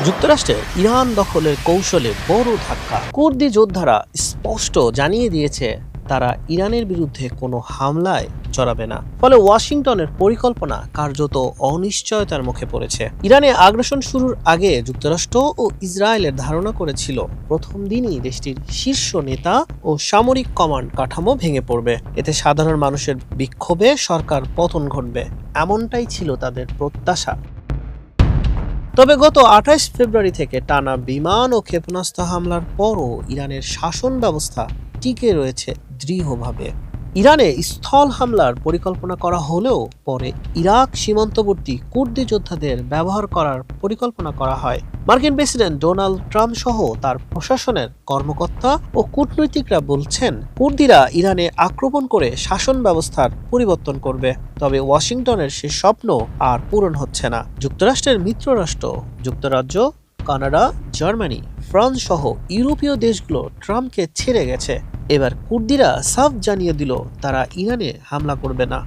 যুক্তরাষ্ট্রের ইরান দখলের কৌশলে বড় ধাক্কা। কুর্দি যোদ্ধারা স্পষ্ট জানিয়ে দিয়েছে তারা ইরানের বিরুদ্ধে কোনো হামলায় জড়াবে না। ফলে ওয়াশিংটনের পরিকল্পনা কার্যত অনিশ্চয়তার মুখে পড়েছে। ইরানে আগ্রাসন শুরুর আগে যুক্তরাষ্ট্র ও ইসরায়েলের ধারণা করেছিল প্রথম দিনই দেশটির শীর্ষ নেতা ও সামরিক কমান্ড কাঠামো ভেঙে পড়বে। এতে সাধারণ মানুষের বিক্ষোভে সরকার পতন ঘটবে, এমনটাই ছিল তাদের প্রত্যাশা। তবে গত ২৮ ফেব্রুয়ারি থেকে টানা বিমান ও ক্ষেপণাস্ত্র হামলার পরও ইরানের শাসন ব্যবস্থা টিকে রয়েছে দৃঢ়ভাবে। ইরানে স্থল হামলার পরিকল্পনা করা হলেও পরে ইরাক সীমান্তবর্তী কুর্দি যোদ্ধাদের ব্যবহার করার পরিকল্পনা করা হয়। মার্কিন প্রেসিডেন্ট ডোনাল্ড ট্রাম্প সহ তার প্রশাসনের কর্মকর্তা ও কূটনীতিকরা বলছেন কুর্দিরা ইরানে আক্রমণ করে শাসন ব্যবস্থার পরিবর্তন করবে। তবে ওয়াশিংটনের সে স্বপ্ন আর পূরণ হচ্ছে না। যুক্তরাষ্ট্রের মিত্ররাষ্ট্র যুক্তরাজ্য, কানাডা, জার্মানি, ফ্রান্স সহ ইউরোপীয় দেশগুলো ট্রাম্পকে ছেড়ে গেছে। এবার কুর্দিরা সাফ জানিয়ে দিল তারা ইরানে হামলা করবে না।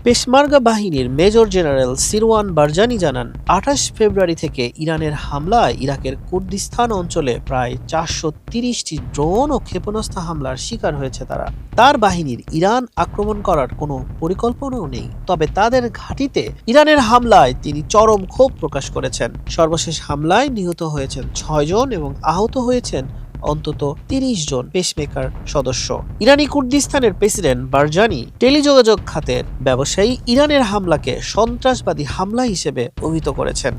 পেশমার্গা বাহিনীর মেজর জেনারেল সিরওয়ান বারজানি জানান, ২৮ ফেব্রুয়ারি থেকে ইরানের হামলায় ইরাকের কুর্দিস্তান অঞ্চলে প্রায় ৪৩০টি ড্রোন ও ক্ষেপণাস্ত্র হামলার শিকার হয়েছে তারা। তার বাহিনীর ইরান আক্রমণ করার কোনো পরিকল্পনাও নেই। তবে তাদের ঘাঁটিতে ইরানের হামলায় তিনি চরম ক্ষোভ প্রকাশ করেছেন। সর্বশেষ হামলায় নিহত হয়েছেন ৬ জন এবং আহত হয়েছেন অন্তত ৩০ জন পেসমেকার সদস্য। ইরানি কুর্দিস্তানের প্রেসিডেন্ট বারজানি টেলিযোগাযোগ খাতের ব্যবসায়ী ইরানের হামলাকে সন্ত্রাসবাদী হামলা হিসেবে অভিহিত করেছেন।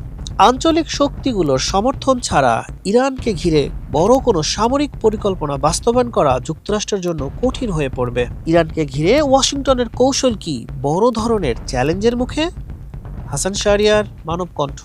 আঞ্চলিক শক্তিগুলোর সমর্থন ছাড়া ইরানকে ঘিরে বড় কোনো সামরিক পরিকল্পনা বাস্তবায়ন করা যুক্তরাষ্ট্রের জন্য কঠিন হয়ে পড়বে। ইরানকে ঘিরে ওয়াশিংটনের কৌশল কি বড় ধরনের চ্যালেঞ্জের মুখে? হাসান শাহরিয়ার, মানব কণ্ঠ।